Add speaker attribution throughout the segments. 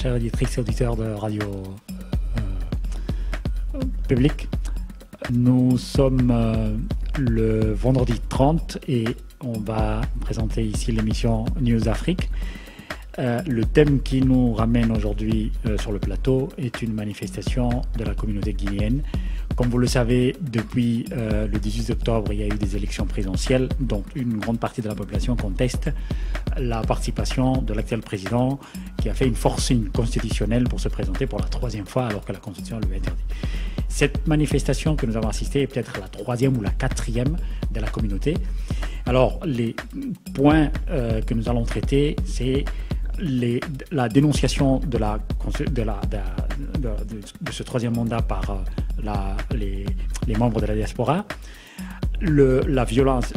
Speaker 1: Chers auditrices et auditeurs de Radio Public, nous sommes le vendredi 30 et on va présenter ici l'émission News Afrique. Le thème qui nous ramène aujourd'hui sur le plateau est une manifestation de la communauté guinéenne. Comme vous le savez, depuis le 18 octobre, il y a eu des élections présidentielles dont une grande partie de la population conteste la participation de l'actuel président qui a fait une forcing constitutionnelle pour se présenter pour la troisième fois alors que la Constitution lui interdit. Cette manifestation que nous avons assistée est peut-être la troisième ou la quatrième de la communauté. Alors, les points que nous allons traiter, c'est la dénonciation de ce troisième mandat par les membres de la diaspora, la violence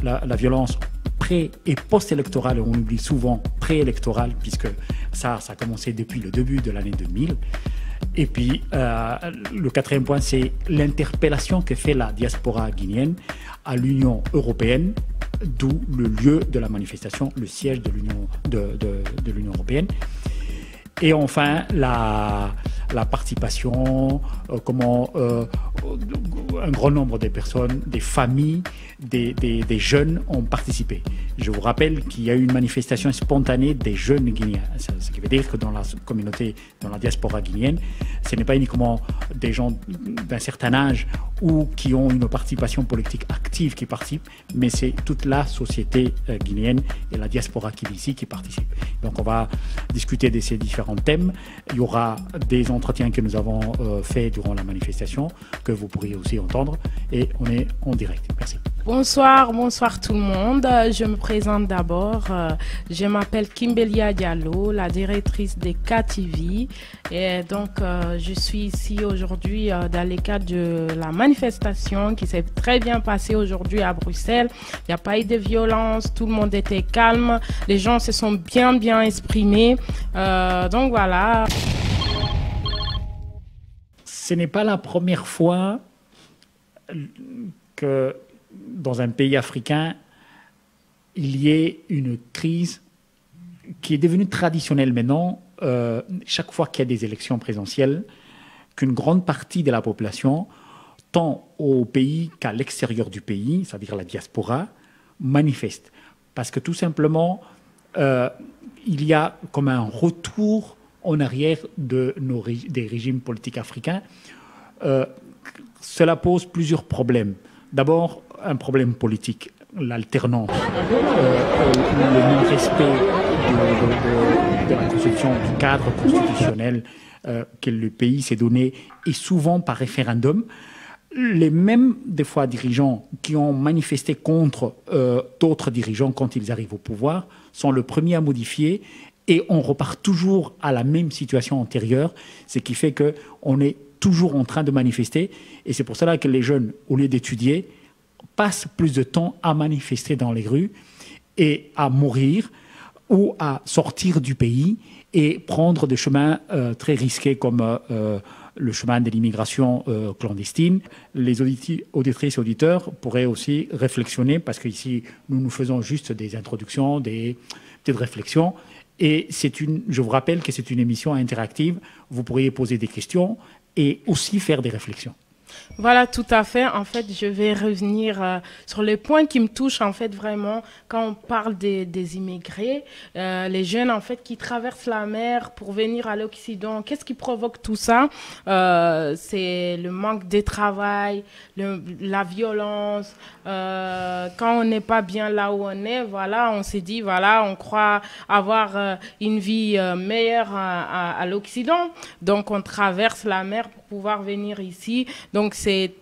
Speaker 1: pré- et post-électorale, on oublie souvent préélectorale, puisque ça a commencé depuis le début de l'année 2000. Et puis, le quatrième point, c'est l'interpellation que fait la diaspora guinéenne à l'Union européenne, d'où le lieu de la manifestation, le siège de l'Union européenne. Et enfin, la participation, un grand nombre de personnes, des familles, des jeunes ont participé. Je vous rappelle qu'il y a eu une manifestation spontanée des jeunes guinéens. Ce qui veut dire que dans la communauté, dans la diaspora guinéenne, ce n'est pas uniquement des gens d'un certain âge ou qui ont une participation politique active qui participent, mais c'est toute la société guinéenne et la diaspora qui est ici qui participe. Donc on va discuter de ces différents thèmes. Il y aura des entretiens que nous avons faits durant la manifestation que vous pourriez aussi entendre et on est en direct. Merci.
Speaker 2: Bonsoir tout le monde. Je me présente d'abord. Je m'appelle Kimbelia Diallo, la directrice de KTV. Et donc, je suis ici aujourd'hui dans le cadre de la manifestation qui s'est très bien passée aujourd'hui à Bruxelles. Il n'y a pas eu de violence, tout le monde était calme, les gens se sont bien exprimés. Donc voilà.
Speaker 1: Ce n'est pas la première fois que dans un pays africain, il y ait une crise qui est devenue traditionnelle maintenant, chaque fois qu'il y a des élections présidentielles, qu'une grande partie de la population, tant au pays qu'à l'extérieur du pays, c'est-à-dire la diaspora, manifeste. Parce que tout simplement, il y a comme un retour en arrière des régimes politiques africains. Cela pose plusieurs problèmes. D'abord, un problème politique, l'alternance, le non-respect de la Constitution, du cadre constitutionnel que le pays s'est donné, et souvent par référendum. Les mêmes, des fois, dirigeants qui ont manifesté contre d'autres dirigeants quand ils arrivent au pouvoir sont les premiers à modifier et on repart toujours à la même situation antérieure, ce qui fait qu'on est toujours en train de manifester. Et c'est pour cela que les jeunes, au lieu d'étudier, passent plus de temps à manifester dans les rues et à mourir ou à sortir du pays et prendre des chemins très risqués comme le chemin de l'immigration clandestine. Les auditrices et auditeurs pourraient aussi réflexionner, parce qu'ici, nous faisons juste des introductions, des petites réflexions. Et je vous rappelle que c'est une émission interactive. Vous pourriez poser des questions et aussi faire des réflexions.
Speaker 2: Voilà, tout à fait. En fait, je vais revenir sur les points qui me touchent, en fait, vraiment, quand on parle des immigrés, les jeunes, en fait, qui traversent la mer pour venir à l'Occident. Qu'est-ce qui provoque tout ça? C'est le manque de travail, la violence. Quand on n'est pas bien là où on est, voilà, on s'est dit, voilà, on croit avoir une vie meilleure à l'Occident. Donc, on traverse la mer pour pouvoir venir ici. Donc, c'est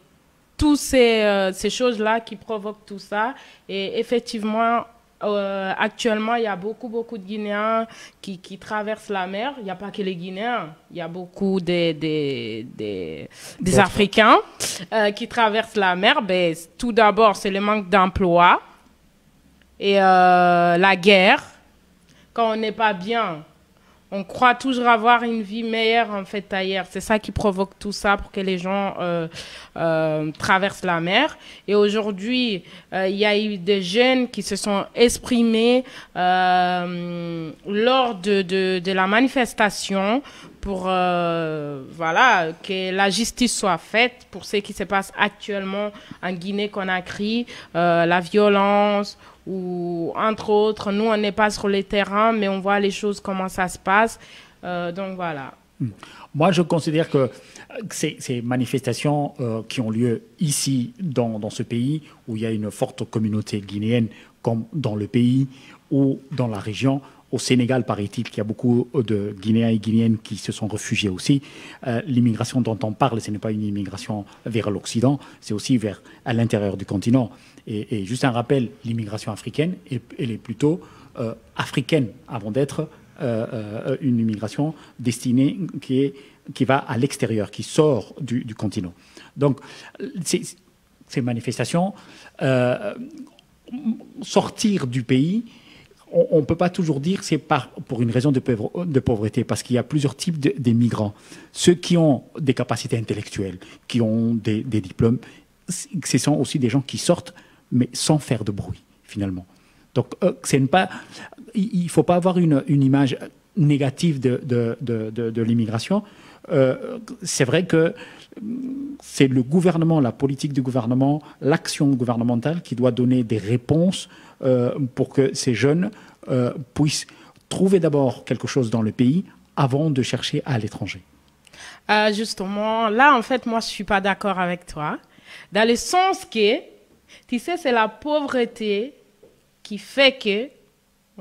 Speaker 2: toutes ces choses-là qui provoquent tout ça. Et effectivement, actuellement, il y a beaucoup de Guinéens qui traversent la mer. Il n'y a pas que les Guinéens. Il y a beaucoup des Africains qui traversent la mer. Ben, tout d'abord, c'est le manque d'emploi et la guerre. Quand on n'est pas bien, On croit toujours avoir une vie meilleure en fait ailleurs. C'est ça qui provoque tout ça pour que les gens traversent la mer. Et aujourd'hui, il y a eu des jeunes qui se sont exprimés lors de la manifestation pour voilà, que la justice soit faite pour ce qui se passe actuellement en Guinée-Conakry, la violence, ou entre autres, nous on n'est pas sur les terrains, mais on voit les choses, comment ça se passe. Donc voilà.
Speaker 1: Moi, je considère que ces manifestations qui ont lieu ici, dans ce pays, où il y a une forte communauté guinéenne, comme dans le pays ou dans la région, au Sénégal, paraît-il qu'il y a beaucoup de Guinéens et Guinéennes qui se sont réfugiés aussi. L'immigration dont on parle, ce n'est pas une immigration vers l'Occident, c'est aussi vers à l'intérieur du continent. Et juste un rappel, l'immigration africaine, elle est plutôt africaine avant d'être une immigration destinée qui va à l'extérieur, qui sort du continent. Donc, ces manifestations, sortir du pays, on ne peut pas toujours dire que c'est pour une raison de pauvreté, parce qu'il y a plusieurs types de migrants. Ceux qui ont des capacités intellectuelles, qui ont des diplômes, ce sont aussi des gens qui sortent, mais sans faire de bruit, finalement. Donc, il ne faut pas avoir une image négative de l'immigration. C'est vrai que c'est le gouvernement, la politique du gouvernement, l'action gouvernementale qui doit donner des réponses pour que ces jeunes puissent trouver d'abord quelque chose dans le pays avant de chercher à l'étranger.
Speaker 2: Justement, là, en fait, moi, je ne suis pas d'accord avec toi. Dans le sens que, tu sais, c'est la pauvreté qui fait que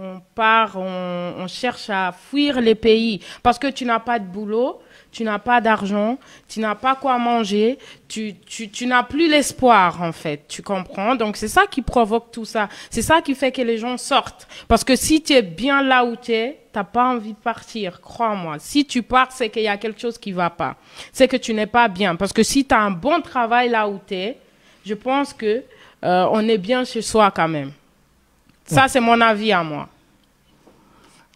Speaker 2: on cherche à fuir les pays. Parce que tu n'as pas de boulot, tu n'as pas d'argent, tu n'as pas quoi manger, tu n'as plus l'espoir, en fait, tu comprends? Donc, c'est ça qui provoque tout ça. C'est ça qui fait que les gens sortent. Parce que si tu es bien là où tu es, tu n'as pas envie de partir, crois-moi. Si tu pars, c'est qu'il y a quelque chose qui ne va pas. C'est que tu n'es pas bien. Parce que si tu as un bon travail là où tu es, je pense que on est bien chez soi quand même. Ça, c'est mon avis à moi.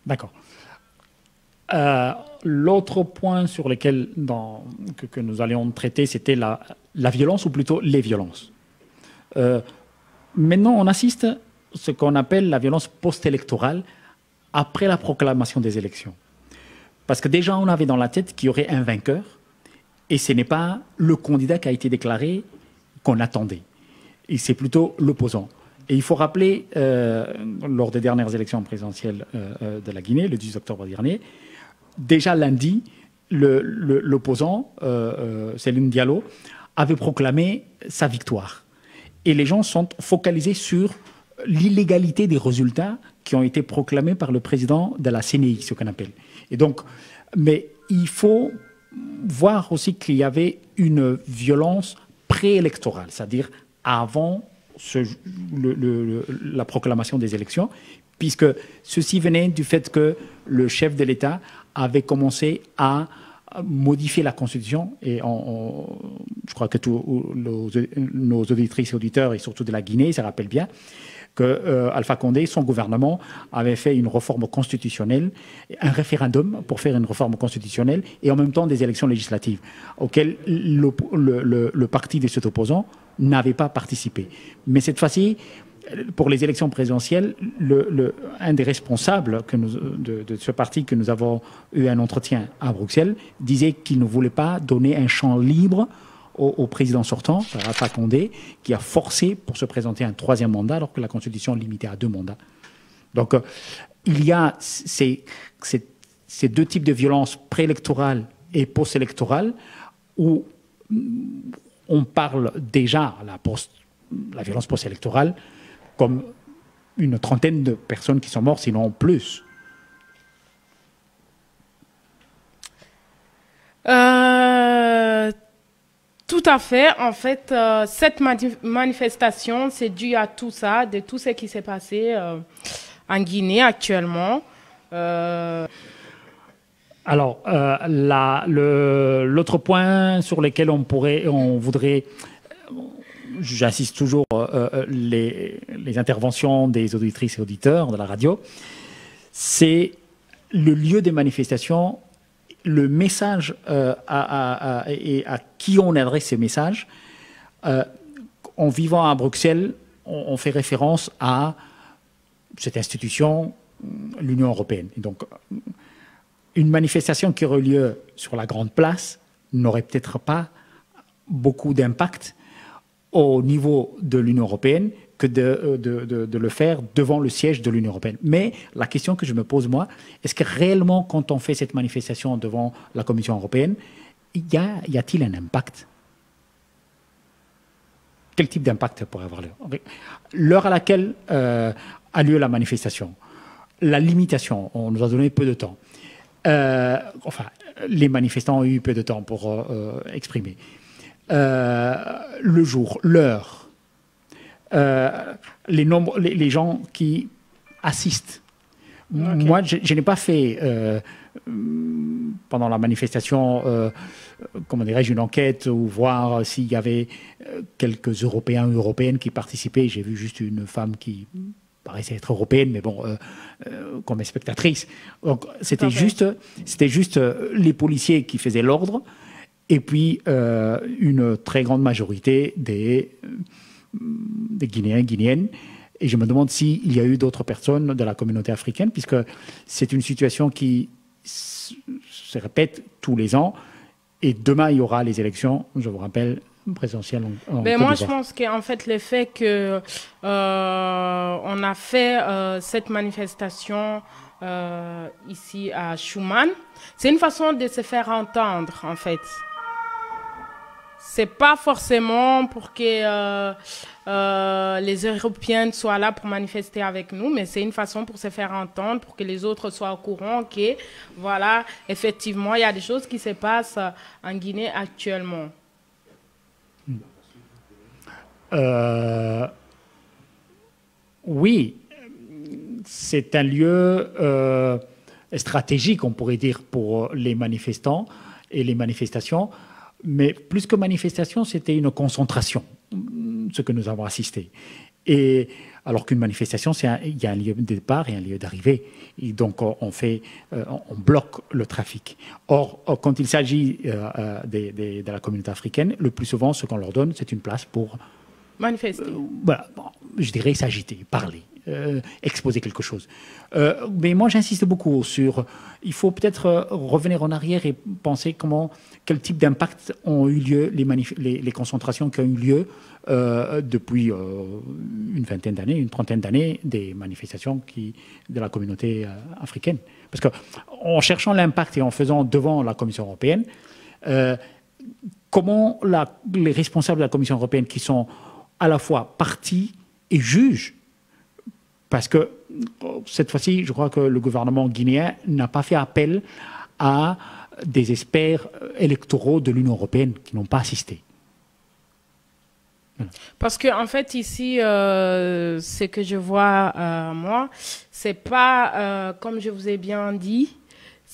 Speaker 1: D'accord. L'autre point sur lequel que nous allions traiter, c'était la violence, ou plutôt les violences. Maintenant, on assiste à ce qu'on appelle la violence post-électorale après la proclamation des élections. Parce que déjà, on avait dans la tête qu'il y aurait un vainqueur, et ce n'est pas le candidat qui a été déclaré qu'on attendait. Et c'est plutôt l'opposant. Et il faut rappeler, lors des dernières élections présidentielles de la Guinée, le 10 octobre dernier, déjà lundi, l'opposant, Céline Diallo, avait proclamé sa victoire. Et les gens sont focalisés sur l'illégalité des résultats qui ont été proclamés par le président de la CNI, ce qu'on appelle. Et donc, mais il faut voir aussi qu'il y avait une violence préélectorale, c'est-à-dire avant la proclamation des élections, puisque ceci venait du fait que le chef de l'État avait commencé à modifier la Constitution, et je crois que tous nos auditrices et auditeurs, et surtout de la Guinée, se rappellent bien que Alpha Condé, son gouvernement, avait fait une réforme constitutionnelle, un référendum pour faire une réforme constitutionnelle, et en même temps des élections législatives, auxquelles le parti de cet opposant n'avait pas participé. Mais cette fois-ci, pour les élections présidentielles, un des responsables de ce parti que nous avons eu un entretien à Bruxelles disait qu'il ne voulait pas donner un champ libre au président sortant, Alpha Condé, qui a forcé pour se présenter un troisième mandat alors que la Constitution limitait à 2 mandats. Donc, il y a ces deux types de violences préélectorales et post-électorales où on parle déjà, la violence post-électorale, comme une trentaine de personnes qui sont mortes, sinon plus.
Speaker 2: Tout à fait. En fait, cette manifestation, c'est dû à tout ça, de tout ce qui s'est passé en Guinée actuellement.
Speaker 1: Alors, l'autre point sur lequel on voudrait, j'insiste toujours, les interventions des auditrices et auditeurs de la radio, c'est le lieu des manifestations, le message et à qui on adresse ces messages. En vivant à Bruxelles, on fait référence à cette institution, l'Union européenne. Et donc, une manifestation qui aurait lieu sur la grande place n'aurait peut-être pas beaucoup d'impact au niveau de l'Union européenne que de le faire devant le siège de l'Union européenne. Mais la question que je me pose, moi, est-ce que réellement, quand on fait cette manifestation devant la Commission européenne, y a-t-il un impact? Quel type d'impact pourrait avoir l'heure à laquelle a lieu la manifestation? La limitation, on nous a donné peu de temps. Enfin, les manifestants ont eu peu de temps pour exprimer. Le jour, l'heure, les gens qui assistent. Okay. Moi, je n'ai pas fait, pendant la manifestation, comment dirais-je, une enquête ou voir s'il y avait quelques Européens ou Européennes qui participaient. J'ai vu juste une femme qui paraissait être européenne, mais bon, comme spectatrice. Donc, c'était juste les policiers qui faisaient l'ordre et puis une très grande majorité des Guinéens, Guinéennes. Et je me demande s'il y a eu d'autres personnes de la communauté africaine, puisque c'est une situation qui se répète tous les ans. Et demain, il y aura les élections, je vous rappelle, présidentielles en Côte d'Ivoire.
Speaker 2: Moi, je pense qu'en fait, le fait qu'on a fait cette manifestation ici à Schuman, c'est une façon de se faire entendre, en fait. C'est pas forcément pour que les Européens soient là pour manifester avec nous, mais c'est une façon pour se faire entendre, pour que les autres soient au courant que, voilà, effectivement, il y a des choses qui se passent en Guinée actuellement.
Speaker 1: Oui, c'est un lieu stratégique, on pourrait dire, pour les manifestants et les manifestations. Mais plus que manifestation, c'était une concentration, ce que nous avons assisté. Et alors qu'une manifestation, il y a un lieu de départ et un lieu d'arrivée. Et donc, on bloque le trafic. Or, quand il s'agit de la communauté africaine, le plus souvent, ce qu'on leur donne, c'est une place pour
Speaker 2: manifester.
Speaker 1: Voilà, bon, je dirais s'agiter, parler. Exposer quelque chose. Mais moi, j'insiste beaucoup sur... Il faut peut-être revenir en arrière et penser quel type d'impact ont eu lieu les concentrations qui ont eu lieu depuis une vingtaine d'années, une trentaine d'années, des manifestations de la communauté africaine. Parce qu'en cherchant l'impact et en faisant devant la Commission européenne, comment les responsables de la Commission européenne qui sont à la fois partis et juges, parce que cette fois-ci, je crois que le gouvernement guinéen n'a pas fait appel à des experts électoraux de l'Union européenne qui n'ont pas assisté.
Speaker 2: Voilà. Parce qu'en fait, ici, ce que je vois, moi, c'est pas, comme je vous ai bien dit,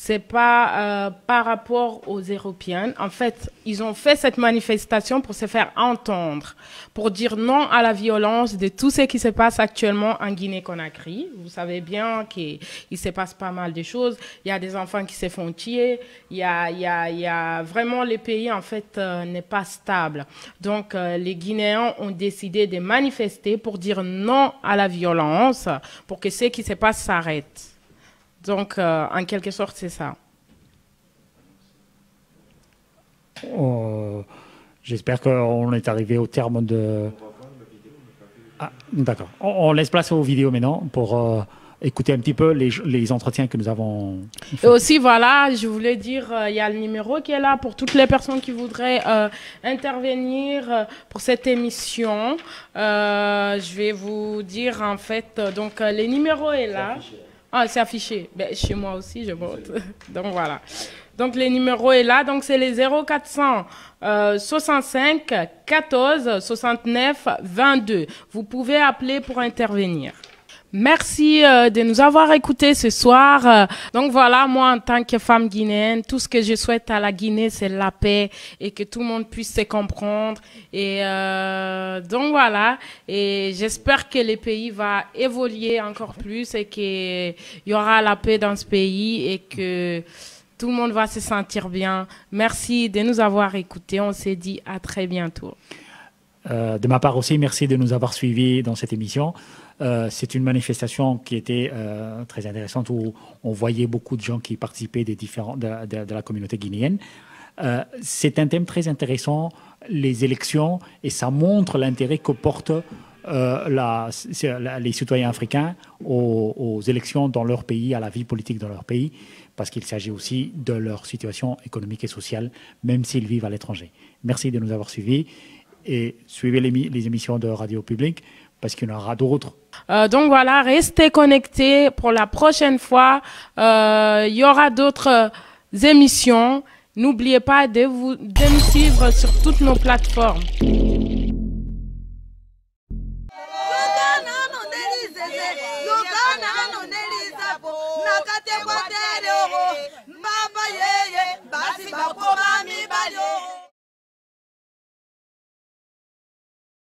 Speaker 2: c'est pas par rapport aux Européens. En fait, ils ont fait cette manifestation pour se faire entendre, pour dire non à la violence de tout ce qui se passe actuellement en Guinée-Conakry. Vous savez bien qu'il se passe pas mal de choses. Il y a des enfants qui se font tuer. Il y a vraiment, le pays, en fait, n'est pas stable. Donc, les Guinéens ont décidé de manifester pour dire non à la violence, pour que ce qui se passe s'arrête. Donc, en quelque sorte, c'est ça.
Speaker 1: J'espère qu'on est arrivé au terme de... Ah, d'accord. On laisse place aux vidéos maintenant pour écouter un petit peu les entretiens que nous avons faits.
Speaker 2: Et aussi, voilà, je voulais dire, il y a le numéro qui est là pour toutes les personnes qui voudraient intervenir pour cette émission. Je vais vous dire, en fait, donc, le numéro est là. Ah, c'est affiché. Ben, chez moi aussi, je vote. Donc, voilà. Donc, le numéro est là. Donc, c'est les 0400 65 14 69 22. Vous pouvez appeler pour intervenir. Merci de nous avoir écoutés ce soir. Donc voilà, moi en tant que femme guinéenne, tout ce que je souhaite à la Guinée, c'est la paix et que tout le monde puisse se comprendre. Et donc voilà, et j'espère que le pays va évoluer encore plus et qu'il y aura la paix dans ce pays et que tout le monde va se sentir bien. Merci de nous avoir écoutés. On s'est dit à très bientôt.
Speaker 1: De ma part aussi, merci de nous avoir suivis dans cette émission. C'est une manifestation qui était très intéressante où on voyait beaucoup de gens qui participaient de la communauté guinéenne. C'est un thème très intéressant, les élections, et ça montre l'intérêt que portent les citoyens africains aux élections dans leur pays, à la vie politique dans leur pays, parce qu'il s'agit aussi de leur situation économique et sociale, même s'ils vivent à l'étranger. Merci de nous avoir suivis et suivez les émissions de Radio Publique, parce qu'il y en aura d'autres.
Speaker 2: Donc voilà, restez connectés pour la prochaine fois. Il y aura d'autres émissions. N'oubliez pas de me suivre sur toutes nos plateformes.
Speaker 3: Baba yeye basi bakoma mi balyo